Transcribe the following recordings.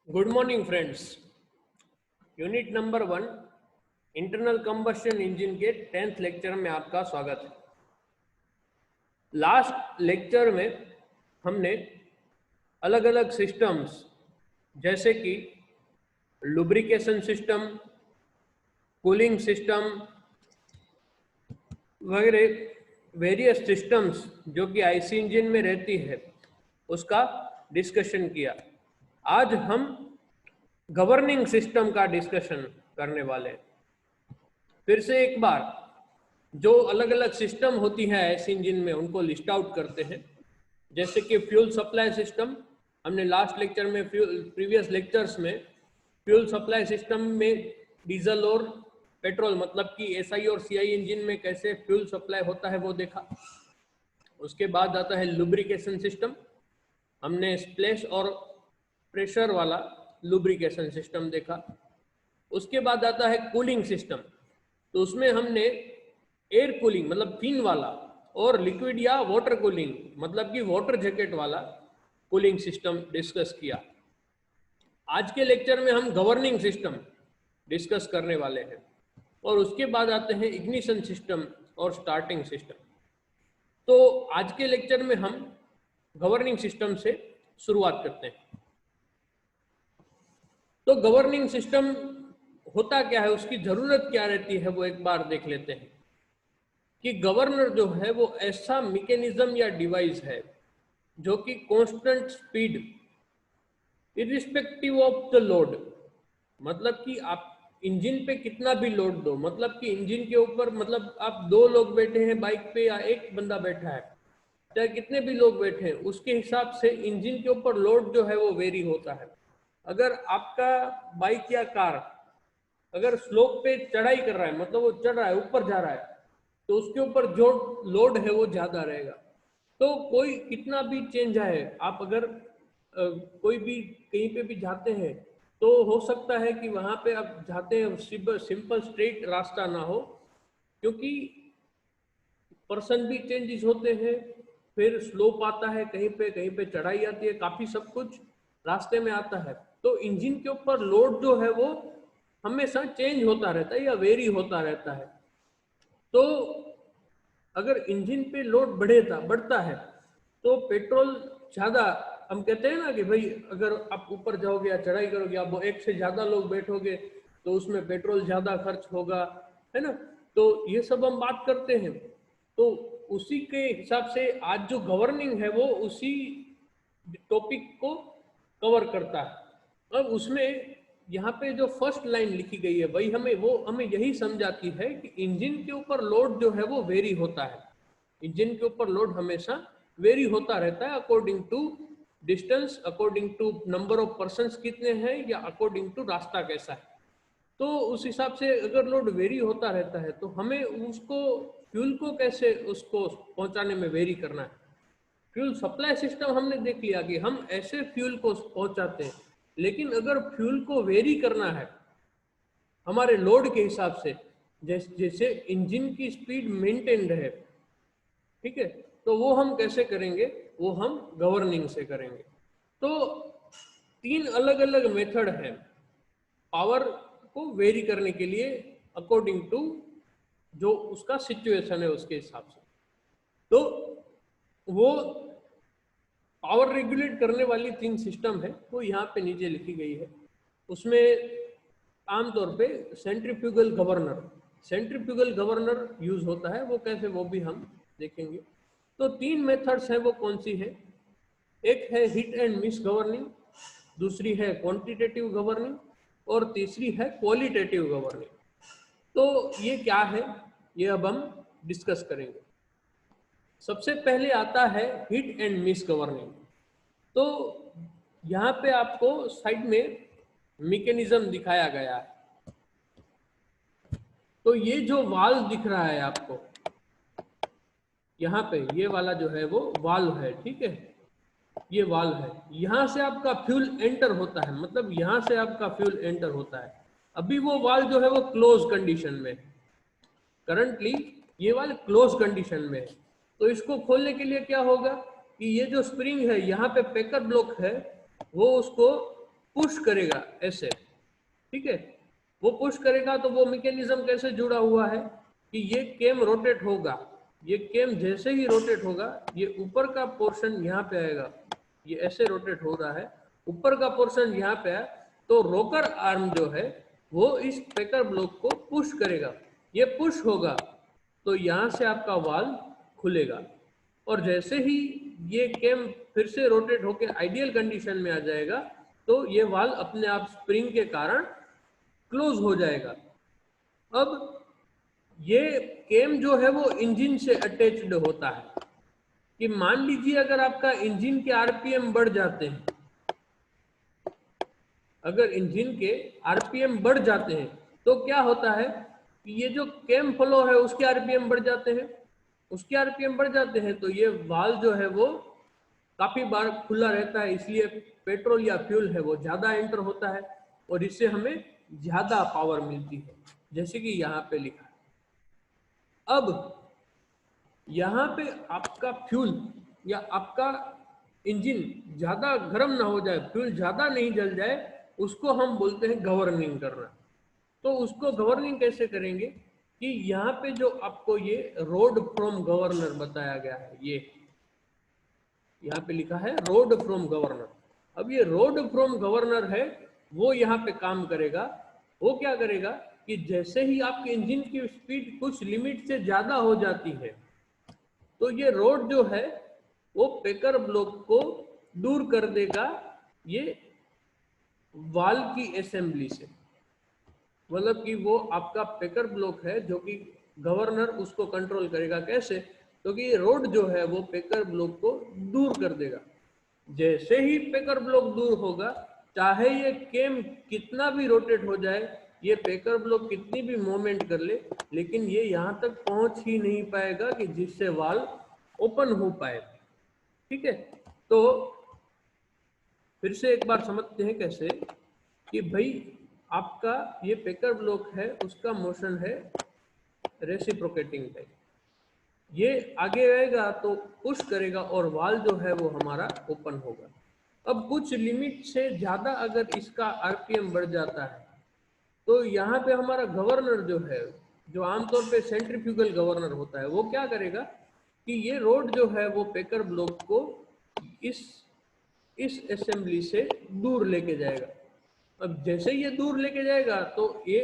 Good morning friends. Unit number 1 internal combustion engine के 10th lecture में आपका स्वागत है। लास्ट लेक्चर में हमने अलग अलग सिस्टम्स जैसे कि लुब्रिकेशन सिस्टम, कूलिंग सिस्टम वगैरह वेरियस सिस्टम्स जो कि आईसी इंजन में रहती है उसका डिस्कशन किया। आज हम गवर्निंग सिस्टम का डिस्कशन करने वाले हैं। फिर से एक बार जो अलग अलग सिस्टम होती है ऐसे इंजन में उनको लिस्ट आउट करते हैं। जैसे कि फ्यूल सप्लाई सिस्टम, हमने लास्ट लेक्चर में प्रीवियस लेक्चर्स में फ्यूल सप्लाई सिस्टम में डीजल और पेट्रोल मतलब कि एसआई और सीआई इंजन में कैसे फ्यूल सप्लाई होता है वो देखा। उसके बाद आता है लुब्रिकेशन सिस्टम, हमने स्प्लैश और प्रेशर वाला लुब्रिकेशन सिस्टम देखा। उसके बाद आता है कूलिंग सिस्टम, तो उसमें हमने एयर कूलिंग मतलब फिन वाला और लिक्विड या वाटर कूलिंग मतलब कि वाटर जैकेट वाला कूलिंग सिस्टम डिस्कस किया। आज के लेक्चर में हम गवर्निंग सिस्टम डिस्कस करने वाले हैं और उसके बाद आते हैं इग्निशन सिस्टम और स्टार्टिंग सिस्टम। तो आज के लेक्चर में हम गवर्निंग सिस्टम से शुरुआत करते हैं। तो गवर्निंग सिस्टम होता क्या है, उसकी जरूरत क्या रहती है, वो एक बार देख लेते हैं कि गवर्नर जो है वो ऐसा मैकेनिज्म या डिवाइस है जो कि constant speed irrespective of the load, मतलब कि आप इंजन पे कितना भी लोड दो, मतलब कि इंजन के ऊपर मतलब आप 2 लोग बैठे हैं बाइक पे या एक बंदा बैठा है, चाहे कितने भी लोग बैठे हैं, उसके हिसाब से इंजन के ऊपर लोड जो है वो वेरी होता है। अगर आपका बाइक या कार अगर स्लोप पे चढ़ाई कर रहा है मतलब वो चढ़ रहा है, ऊपर जा रहा है, तो उसके ऊपर जो लोड है वो ज्यादा रहेगा। तो कोई कितना भी चेंज आए, आप अगर कोई भी कहीं पे भी जाते हैं तो हो सकता है कि वहां पे आप जाते हैं सिंपल स्ट्रेट रास्ता ना हो, क्योंकि पर्सन भी चेंजेस होते हैं, फिर स्लोप आता है, कहीं पे चढ़ाई आती है, काफी सब कुछ रास्ते में आता है। तो इंजन के ऊपर लोड जो है वो हमेशा चेंज होता रहता है या वेरी होता रहता है। तो अगर इंजन पे लोड बढ़ता है तो पेट्रोल ज्यादा, हम कहते हैं ना कि भाई अगर आप ऊपर जाओगे या चढ़ाई करोगे, आप एक से ज्यादा लोग बैठोगे तो उसमें पेट्रोल ज्यादा खर्च होगा, है ना। तो ये सब हम बात करते हैं। तो उसी के हिसाब से आज जो गवर्निंग है वो उसी टॉपिक को कवर करता है। अब उसमें यहाँ पे जो फर्स्ट लाइन लिखी गई है भाई हमें यही समझाती है कि इंजन के ऊपर लोड जो है वो वेरी होता है। इंजन के ऊपर लोड हमेशा वेरी होता रहता है according to distance, according to number of persons कितने हैं, या अकॉर्डिंग टू रास्ता कैसा है। तो उस हिसाब से अगर लोड वेरी होता रहता है तो हमें उसको फ्यूल को कैसे उसको पहुंचाने में वेरी करना है। फ्यूल सप्लाई सिस्टम हमने देख लिया कि हम ऐसे फ्यूल को पहुंचाते हैं, लेकिन अगर फ्यूल को वेरी करना है हमारे लोड के हिसाब से, जैसे इंजन की स्पीड मेंटेन रहे, ठीक है, तो वो हम कैसे करेंगे, वो हम गवर्निंग से करेंगे। तो 3 अलग अलग मेथड है पावर को वेरी करने के लिए अकॉर्डिंग टू जो उसका सिचुएशन है उसके हिसाब से। तो वो पावर रेगुलेट करने वाली 3 सिस्टम है वो यहाँ पे नीचे लिखी गई है। उसमें आमतौर पे सेंट्रीफ्यूगल गवर्नर यूज होता है, वो कैसे वो भी हम देखेंगे। तो 3 मेथड्स हैं, वो कौन सी है, एक है हिट एंड मिस गवर्निंग, दूसरी है क्वांटिटेटिव गवर्निंग और तीसरी है क्वालिटेटिव गवर्निंग। तो ये क्या है ये अब हम डिस्कस करेंगे। सबसे पहले आता है हिट एंड मिस गवर्निंग। तो यहाँ पे आपको साइड में मैकेनिज्म दिखाया गया है। तो ये जो वाल्व दिख रहा है आपको यहाँ पे, ये वाला जो है वो वाल्व है, ठीक है, ये वाल्व है। यहाँ से आपका फ्यूल एंटर होता है, मतलब यहाँ से आपका फ्यूल एंटर होता है। अभी वो वाल्व जो है वो क्लोज कंडीशन में, करंटली ये वाल्व क्लोज कंडीशन में है। तो इसको खोलने के लिए क्या होगा कि ये जो स्प्रिंग है यहाँ पे पेकर ब्लॉक है वो उसको पुश करेगा ऐसे, ठीक है। वो पुश करेगा तो वो मैकेनिज्म कैसे जुड़ा हुआ है कि ये केम रोटेट होगा, ये केम जैसे ही रोटेट होगा ये ऊपर का पोर्शन यहाँ पे आएगा, ये ऐसे रोटेट हो रहा है, ऊपर का पोर्शन यहाँ पे आया तो रोकर आर्म जो है वो इस पेकर ब्लॉक को पुश करेगा, ये पुश होगा तो यहाँ से आपका वाल्व खुलेगा, और जैसे ही ये केम फिर से रोटेट होकर आइडियल कंडीशन में आ जाएगा तो ये वाल्व अपने आप स्प्रिंग के कारण क्लोज हो जाएगा। अब ये केम जो है वो इंजन से अटैच्ड होता है कि मान लीजिए अगर आपका इंजन के आरपीएम बढ़ जाते हैं, अगर इंजन के आरपीएम बढ़ जाते हैं तो क्या होता है कि ये जो केम फ्लो है उसके आरपीएम बढ़ जाते हैं, उसके आरपीएम बढ़ जाते हैं तो ये वाल्व जो है वो काफी बार खुला रहता है, इसलिए पेट्रोल या फ्यूल है वो ज्यादा एंटर होता है और इससे हमें ज्यादा पावर मिलती है, जैसे कि यहाँ पे लिखा है। अब यहाँ पे आपका फ्यूल या आपका इंजन ज्यादा गर्म ना हो जाए, फ्यूल ज्यादा नहीं जल जाए, उसको हम बोलते हैं गवर्निंग करना। तो उसको गवर्निंग कैसे करेंगे कि यहाँ पे जो आपको ये रोड फ्रॉम गवर्नर बताया गया है, ये यहाँ पे लिखा है रोड फ्रॉम गवर्नर। अब ये रोड फ्रॉम गवर्नर है वो यहाँ पे काम करेगा, वो क्या करेगा कि जैसे ही आपके इंजन की स्पीड कुछ लिमिट से ज्यादा हो जाती है तो ये रोड जो है वो पेकर ब्लॉक को दूर कर देगा ये वाल्व की असेंबली से, मतलब कि वो आपका पेकर ब्लॉक है जो कि गवर्नर उसको कंट्रोल करेगा कैसे, क्योंकि ये रोड जो है वो पेकर ब्लॉक को दूर कर देगा। जैसे ही पेकर ब्लॉक दूर होगा, चाहे ये केम कितना भी रोटेट हो जाए, ये पेकर ब्लॉक कितनी भी मूवमेंट कर ले, लेकिन ये यहाँ तक पहुंच ही नहीं पाएगा कि जिससे वाल्व ओपन हो पाए, ठीक है। तो फिर से एक बार समझते हैं कैसे कि भाई आपका ये पेकर ब्लॉक है उसका मोशन है रेसिप्रोकेटिंग टाइप, ये आगे आएगा तो पुश करेगा और वाल्व जो है वो हमारा ओपन होगा। अब कुछ लिमिट से ज्यादा अगर इसका आरपीएम बढ़ जाता है तो यहाँ पे हमारा गवर्नर जो है, जो आमतौर पे सेंट्रीफ्यूगल गवर्नर होता है, वो क्या करेगा कि ये रोड जो है वो पेकर ब्लॉक को इस असेंबली से दूर लेके जाएगा। अब जैसे ये दूर लेके जाएगा तो ये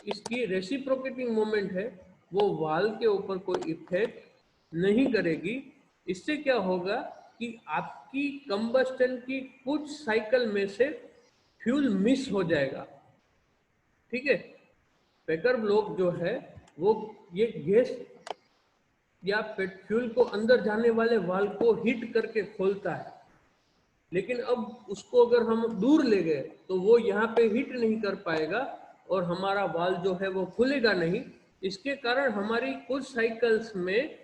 इसकी रेसिप्रोकेटिंग मोमेंट है वो वाल्व के ऊपर कोई इफेक्ट नहीं करेगी। इससे क्या होगा कि आपकी कंबस्टन की कुछ साइकिल में से फ्यूल मिस हो जाएगा, ठीक है। पेकर ब्लॉक जो है वो ये गैस या फ्यूल को अंदर जाने वाले वाल्व को हिट करके खोलता है, लेकिन अब उसको अगर हम दूर ले गए तो वो यहाँ पे हिट नहीं कर पाएगा और हमारा वाल्व जो है वो खुलेगा नहीं। इसके कारण हमारी कुछ साइकिल्स में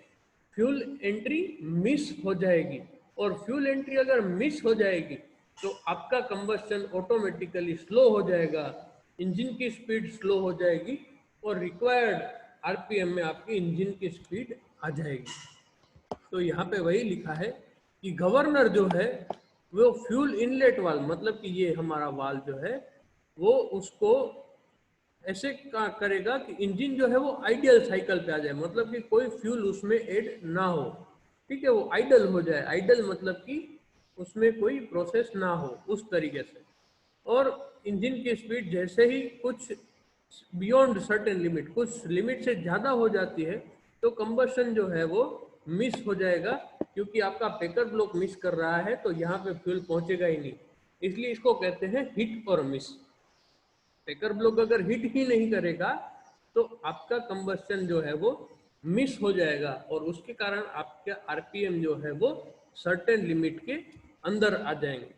फ्यूल एंट्री मिस हो जाएगी, और फ्यूल एंट्री अगर मिस हो जाएगी तो आपका कंबस्टन ऑटोमेटिकली स्लो हो जाएगा, इंजन की स्पीड स्लो हो जाएगी और रिक्वायर्ड आरपीएम में आपकी इंजन की स्पीड आ जाएगी। तो यहाँ पे वही लिखा है कि गवर्नर जो है वो फ्यूल इनलेट वाल्व, मतलब कि ये हमारा वाल्व जो है वो उसको ऐसे करेगा कि इंजन जो है वो आइडियल साइकिल पे आ जाए, मतलब कि कोई फ्यूल उसमें ऐड ना हो, ठीक है, वो आइडल हो जाए। आइडल मतलब कि उसमें कोई प्रोसेस ना हो उस तरीके से। और इंजन की स्पीड जैसे ही कुछ बियॉन्ड सर्टेन लिमिट, कुछ लिमिट से ज़्यादा हो जाती है तो कंबशन जो है वो मिस हो जाएगा, क्योंकि आपका पेकर ब्लॉक मिस कर रहा है तो यहाँ पे फ्यूल पहुंचेगा ही नहीं, इसलिए इसको कहते हैं हिट और मिस। पेकर ब्लॉक अगर हिट ही नहीं करेगा तो आपका कंबशन जो है वो मिस हो जाएगा और उसके कारण आपका आरपीएम जो है वो सर्टेन लिमिट के अंदर आ जाएंगे,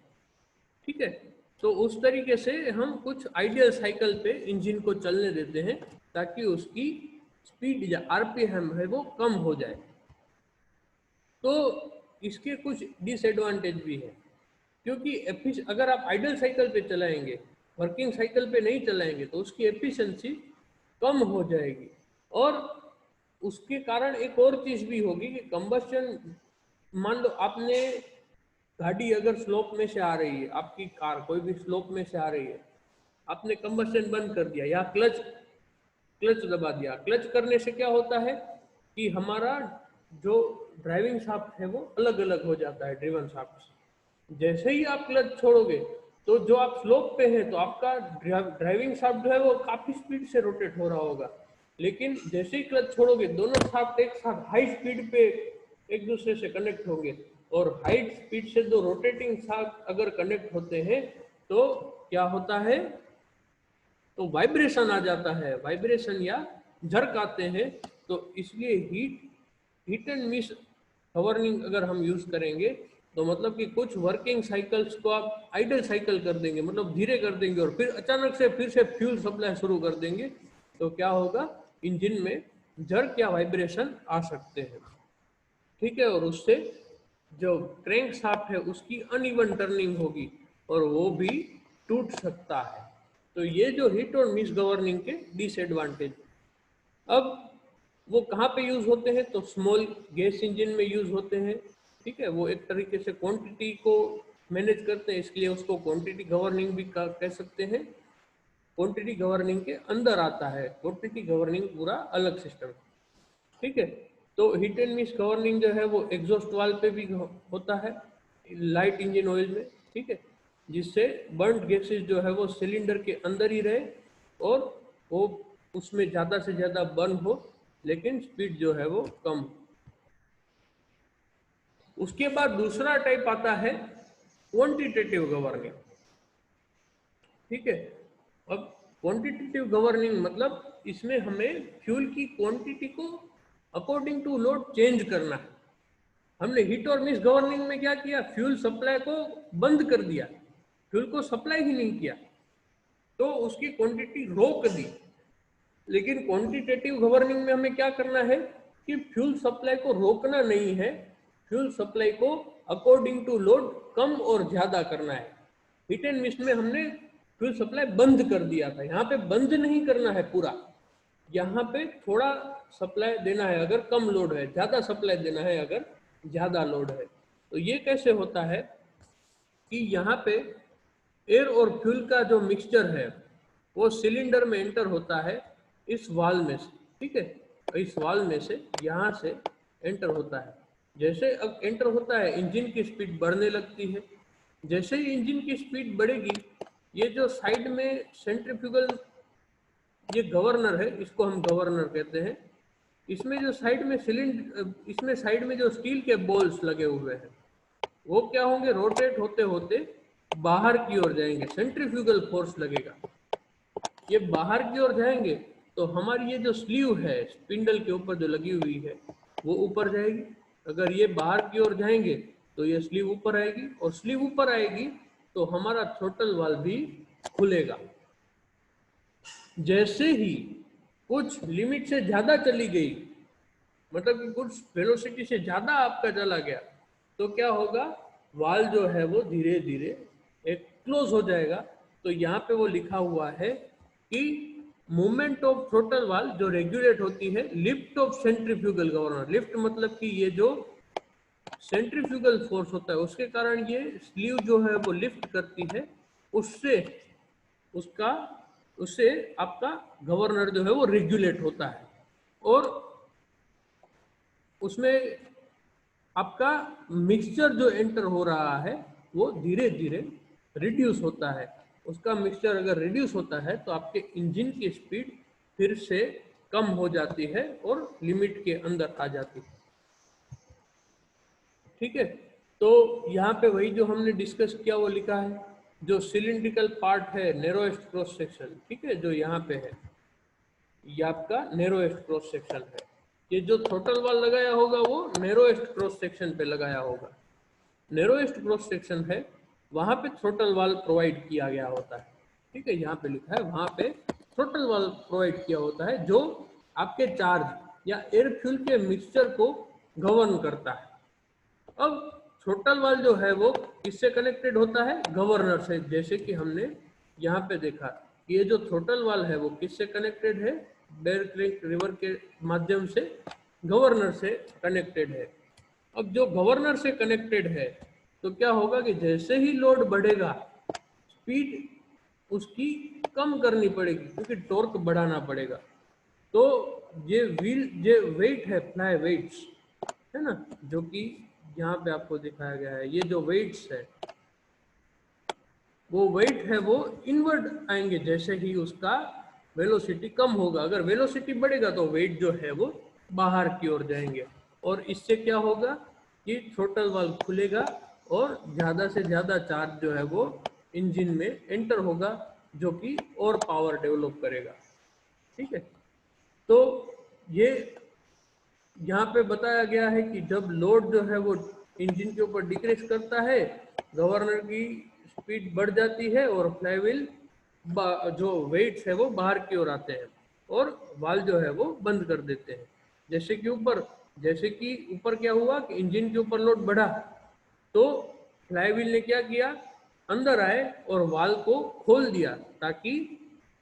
ठीक है। तो उस तरीके से हम कुछ आइडियल साइकिल पे इंजन को चलने देते हैं ताकि उसकी स्पीड या आरपीएम है वो कम हो जाए। तो इसके कुछ डिसएडवांटेज भी है, क्योंकि अगर आप आइडल साइकिल पे चलाएंगे, वर्किंग साइकिल पे नहीं चलाएंगे तो उसकी एफिशिएंसी कम हो जाएगी। और उसके कारण एक और चीज भी होगी कि कंबस्शन, मान लो आपने गाड़ी अगर स्लोप में से आ रही है, आपकी कार कोई भी स्लोप में से आ रही है, आपने कंबस्शन बंद कर दिया या क्लच क्लच दबा दिया। क्लच करने से क्या होता है कि हमारा जो ड्राइविंग शाफ्ट है वो अलग अलग हो जाता है ड्रिवन शाफ्ट से। जैसे ही आप क्लच छोड़ोगे तो जो आप स्लोप पे है तो आपका ड्राइविंग शाफ्ट जो है वो काफी स्पीड से रोटेट हो रहा होगा, लेकिन जैसे ही क्लच छोड़ोगे दोनों शाफ्ट एक साथ हाई स्पीड पे एक दूसरे से कनेक्ट होंगे, और हाई स्पीड से दो रोटेटिंग शाफ्ट अगर कनेक्ट होते हैं तो क्या होता है, तो वाइब्रेशन आ जाता है, वाइब्रेशन या झर्क आते हैं। तो इसलिए हीट एंड मिस गवर्निंग अगर हम यूज करेंगे तो मतलब कि कुछ वर्किंग साइकिल्स को आप आइडल साइकिल कर देंगे, मतलब धीरे कर देंगे, और फिर अचानक से फिर से फ्यूल सप्लाई शुरू कर देंगे, तो क्या होगा, इंजन में झर्क या वाइब्रेशन आ सकते हैं। ठीक है, और उससे जो क्रैंक शाफ्ट है उसकी अनइवन टर्निंग होगी और वो भी टूट सकता है। तो ये जो हिट और मिस गवर्निंग के डिसएडवांटेज। अब वो कहाँ पे यूज होते हैं, तो स्मॉल गैस इंजन में यूज होते हैं। ठीक है, वो एक तरीके से क्वांटिटी को मैनेज करते हैं, इसलिए उसको क्वांटिटी गवर्निंग भी कह सकते हैं। क्वांटिटी गवर्निंग के अंदर आता है, क्वांटिटी गवर्निंग पूरा अलग सिस्टम। ठीक है, तो हिट एंड मिस गवर्निंग जो है वो एग्जॉस्ट वाल्व पे भी होता है लाइट इंजन ऑयल में। ठीक है, जिससे बर्न्ड गैसेस जो है वो सिलेंडर के अंदर ही रहे और वो उसमें ज़्यादा से ज़्यादा बर्न हो, लेकिन स्पीड जो है वो कम हो। उसके बाद दूसरा टाइप आता है क्वांटिटेटिव गवर्निंग। ठीक है, अब क्वांटिटेटिव गवर्निंग मतलब इसमें हमें फ्यूल की क्वांटिटी को अकॉर्डिंग टू लोड चेंज करना है। हमने हिट और मिस गवर्निंग में क्या किया, फ्यूल सप्लाई को बंद कर दिया, फ्यूल को सप्लाई ही नहीं किया, तो उसकी क्वांटिटी रोक दी। लेकिन क्वांटिटेटिव गवर्निंग में हमें क्या करना है कि फ्यूल सप्लाई को रोकना नहीं है, फ्यूल सप्लाई को अकॉर्डिंग टू लोड कम और ज्यादा करना है। हिट एंड मिस में हमने फ्यूल सप्लाई बंद कर दिया था, यहाँ पे बंद नहीं करना है पूरा, यहाँ पे थोड़ा सप्लाई देना है अगर कम लोड है, ज्यादा सप्लाई देना है अगर ज्यादा लोड है। तो ये कैसे होता है कि यहाँ पे एयर और फ्यूल का जो मिक्सचर है वो सिलेंडर में एंटर होता है इस वाल में से। ठीक है, इस वाल में से यहाँ से एंटर होता है। जैसे अब एंटर होता है इंजन की स्पीड बढ़ने लगती है। जैसे ही इंजन की स्पीड बढ़ेगी, ये जो साइड में सेंट्रीफ्यूगल ये गवर्नर है, इसको हम गवर्नर कहते हैं, इसमें जो साइड में इसमें साइड में जो स्टील के बॉल्स लगे हुए हैं वो क्या होंगे, रोटेट होते होते बाहर की ओर जाएंगे, सेंट्रीफ्यूगल फोर्स लगेगा, ये बाहर की ओर जाएंगे तो हमारी ये जो स्लीव है स्पिंडल के ऊपर जो लगी हुई है वो ऊपर जाएगी। अगर ये बाहर की ओर जाएंगे तो ये स्लीव ऊपर आएगी, और स्लीव ऊपर आएगी तो हमारा थ्रोटल वाल्व भी खुलेगा। जैसे ही कुछ लिमिट से ज्यादा चली गई, मतलब कि कुछ वेलोसिटी से ज्यादा आपका चला गया, तो क्या होगा, वाल जो है वो धीरे धीरे एक क्लोज हो जाएगा। तो यहाँ पे वो लिखा हुआ है कि मूवमेंट ऑफ थ्रोटल वाल जो रेगुलेट होती है lift off centrifugal governor. Lift मतलब कि ये जो सेंट्रीफ्यूगल फोर्स होता है उसके कारण ये स्लीव जो है वो लिफ्ट करती है, उससे उसका उससे आपका गवर्नर जो है वो रेगुलेट होता है, और उसमें आपका मिक्सचर जो एंटर हो रहा है वो धीरे धीरे रिड्यूस होता है। उसका मिक्सचर अगर रिड्यूस होता है तो आपके इंजन की स्पीड फिर से कम हो जाती है और लिमिट के अंदर आ जाती है। ठीक है, तो यहाँ पे वही जो हमने डिस्कस किया वो लिखा है, जो सिलिंड्रिकल पार्ट है नैरोएस्ट क्रॉस सेक्शन, ठीक है, जो यहाँ पे है ये आपका नैरोएस्ट क्रॉस सेक्शन है। ये जो थ्रोटल वाल लगाया होगा वो नैरोएस्ट क्रॉस सेक्शन पे लगाया होगा। नैरोएस्ट क्रॉस सेक्शन है वहां पे थ्रोटल वाल प्रोवाइड किया गया होता है। ठीक है, यहाँ पे लिखा है वहां पे थ्रोटल वाल प्रोवाइड किया होता है जो आपके चार्ज या एयर फ्यूल के मिक्सचर को गवर्न करता है। अब थ्रोटल वाल जो है वो किससे कनेक्टेड होता है, गवर्नर से। जैसे कि हमने यहाँ पे देखा कि ये जो थ्रोटल वाल है वो किससे कनेक्टेड है, बेयर क्रेक रिवर के माध्यम से गवर्नर से कनेक्टेड है। अब जो गवर्नर से कनेक्टेड है तो क्या होगा कि जैसे ही लोड बढ़ेगा स्पीड उसकी कम करनी पड़ेगी क्योंकि टॉर्क बढ़ाना पड़ेगा। तो ये वेट है, फ्लाई वेट्स है ना, जो कि यहाँ पे आपको दिखाया गया है। ये जो वेट्स है वो वेट है वो इनवर्ड आएंगे जैसे ही उसका वेलोसिटी कम होगा। अगर वेलोसिटी बढ़ेगा तो वेट जो है वो बाहर की ओर जाएंगे और इससे क्या होगा कि थ्रोटल वाल्व खुलेगा और ज़्यादा से ज़्यादा चार्ज जो है वो इंजन में एंटर होगा जो कि और पावर डेवलप करेगा। ठीक है, तो ये यहाँ पे बताया गया है कि जब लोड जो है वो इंजन के ऊपर डिक्रीज करता है, गवर्नर की स्पीड बढ़ जाती है और फ्लाईव्हील जो वेट्स है वो बाहर की ओर आते हैं और वाल्व जो है वो बंद कर देते हैं। जैसे कि ऊपर क्या हुआ कि इंजन के ऊपर लोड बढ़ा तो फ्लाईव्हील ने क्या किया, अंदर आए और वाल्व को खोल दिया ताकि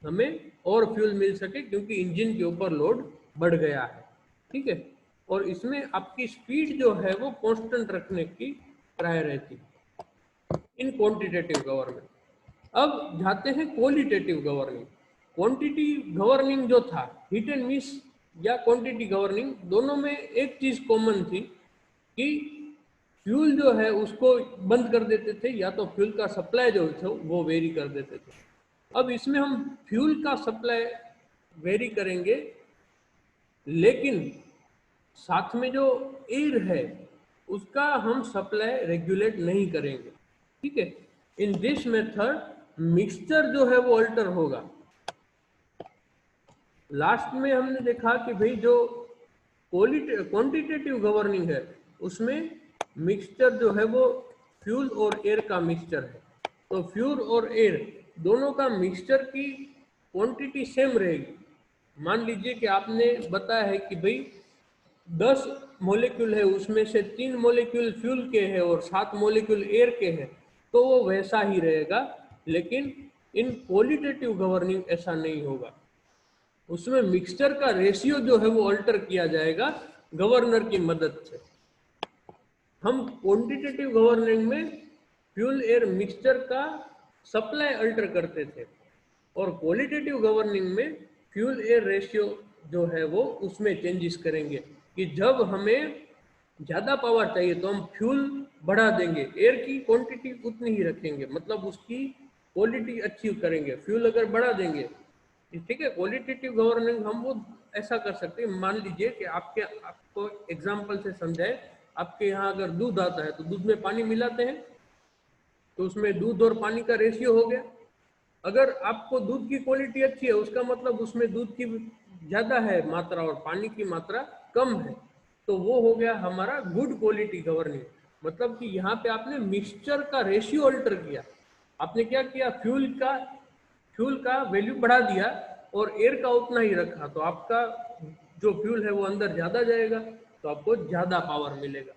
हमें और फ्यूल मिल सके क्योंकि इंजन के ऊपर लोड बढ़ गया है। ठीक है, और इसमें आपकी स्पीड जो है वो कांस्टेंट रखने की ट्राई रहती इन क्वांटिटेटिव गवर्निंग। अब जाते हैं क्वालिटेटिव गवर्निंग। क्वांटिटी गवर्निंग जो था, हिट एंड मिस या क्वांटिटी गवर्निंग, दोनों में एक चीज कॉमन थी कि फ्यूल जो है उसको बंद कर देते थे या तो फ्यूल का सप्लाई जो था वो वेरी कर देते थे। अब इसमें हम फ्यूल का सप्लाई वेरी करेंगे लेकिन साथ में जो एयर है उसका हम सप्लाई रेगुलेट नहीं करेंगे। ठीक है, इन दिस मेथड मिक्सचर जो है वो अल्टर होगा। लास्ट में हमने देखा कि भाई जो क्वांटिटेटिव गवर्निंग है उसमें मिक्सचर जो है वो फ्यूल और एयर का मिक्सचर है। तो फ्यूल और एयर दोनों का मिक्सचर की क्वांटिटी सेम रहेगी। मान लीजिए कि आपने बताया है कि भाई 10 मॉलिक्यूल है, उसमें से 3 मॉलिक्यूल फ्यूल के हैं और 7 मॉलिक्यूल एयर के हैं, तो वो वैसा ही रहेगा। लेकिन इन क्वालिटेटिव गवर्निंग ऐसा नहीं होगा, उसमें मिक्सचर का रेशियो जो है वो अल्टर किया जाएगा गवर्नर की मदद से। हम क्वांटिटेटिव गवर्निंग में फ्यूल एयर मिक्सचर का सप्लाई अल्टर करते थे और क्वालिटेटिव गवर्निंग में फ्यूल एयर रेशियो जो है वो उसमें चेंजेस करेंगे कि जब हमें ज़्यादा पावर चाहिए तो हम फ्यूल बढ़ा देंगे, एयर की क्वांटिटी उतनी ही रखेंगे, मतलब उसकी क्वालिटी अच्छी करेंगे, फ्यूल अगर बढ़ा देंगे। ठीक है, क्वालिटेटिव गवर्निंग हम वो ऐसा कर सकते हैं। मान लीजिए कि आपको एग्जाम्पल से समझाए, आपके यहाँ अगर दूध आता है तो दूध में पानी मिलाते हैं तो उसमें दूध और पानी का रेशियो हो गया। अगर आपको दूध की क्वालिटी अच्छी है उसका मतलब उसमें दूध की ज़्यादा है मात्रा और पानी की मात्रा कम है, तो वो हो गया हमारा गुड क्वालिटी गवर्निंग। मतलब कि यहाँ पे आपने मिक्सचर का रेशियो अल्टर किया। आपने क्या किया, फ्यूल का वैल्यू बढ़ा दिया और एयर का उतना ही रखा, तो आपका जो फ्यूल है वो अंदर ज़्यादा जाएगा तो आपको ज़्यादा पावर मिलेगा।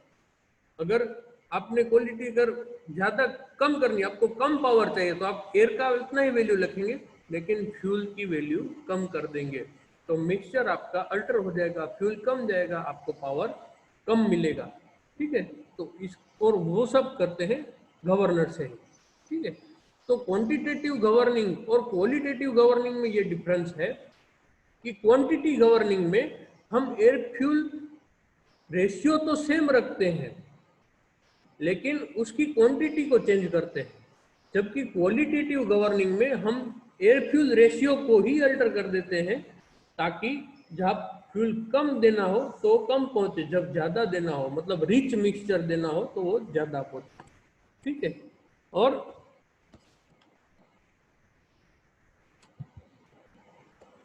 अगर आपने क्वालिटी अगर ज़्यादा कम करनी, आपको कम पावर चाहिए, तो आप एयर का इतना ही वैल्यू रखेंगे लेकिन फ्यूल की वैल्यू कम कर देंगे, तो मिक्सचर आपका अल्टर हो जाएगा, फ्यूल कम जाएगा, आपको पावर कम मिलेगा। ठीक है, तो इस और वो सब करते हैं गवर्नर से ही। ठीक है, तो क्वांटिटेटिव गवर्निंग और क्वालिटेटिव गवर्निंग में ये डिफरेंस है कि क्वांटिटी गवर्निंग में हम एयर फ्यूल रेशियो तो सेम रखते हैं लेकिन उसकी क्वांटिटी को चेंज करते हैं, जबकि क्वालिटेटिव गवर्निंग में हम एयर फ्यूल रेशियो को ही अल्टर कर देते हैं ताकि जब फ्यूल कम देना हो तो कम पहुंचे, जब ज़्यादा देना हो मतलब रिच मिक्सचर देना हो तो वो ज़्यादा पहुंचे। ठीक है, और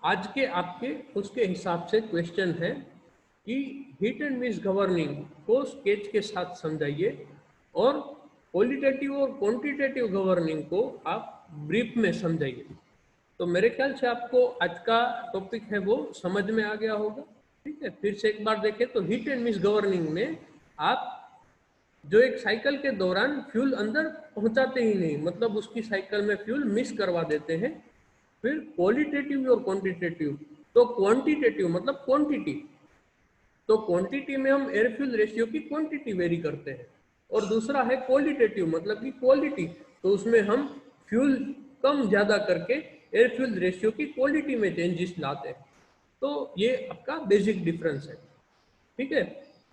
आज के आपके उसके हिसाब से क्वेश्चन है कि हिट एंड मिस गवर्निंग को स्केच के साथ समझाइए और क्वालिटेटिव और क्वांटिटेटिव गवर्निंग को आप ब्रीफ में समझाइए। तो मेरे ख्याल से आपको आज का टॉपिक है वो समझ में आ गया होगा। ठीक है, फिर से एक बार देखें तो हिट एंड मिस गवर्निंग में आप जो एक साइकिल के दौरान फ्यूल अंदर पहुंचाते ही नहीं, मतलब उसकी साइकिल में फ्यूल मिस करवा देते हैं। फिर क्वालिटेटिव और क्वांटिटेटिव, तो क्वांटिटेटिव मतलब क्वांटिटी, तो क्वांटिटी में हम एयर फ्यूल रेशियो की क्वांटिटी वेरी करते हैं और दूसरा है क्वालिटेटिव, मतलब कि क्वालिटी, तो उसमें हम फ्यूल कम ज्यादा करके एयर फ्यूल रेशियो की क्वालिटी में चेंजेस लाते हैं। तो ये आपका बेसिक डिफरेंस है। ठीक है,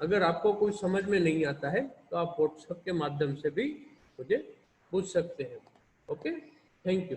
अगर आपको कुछ समझ में नहीं आता है तो आप व्हाट्सएप के माध्यम से भी मुझे पूछ सकते हैं। Okay, thank you.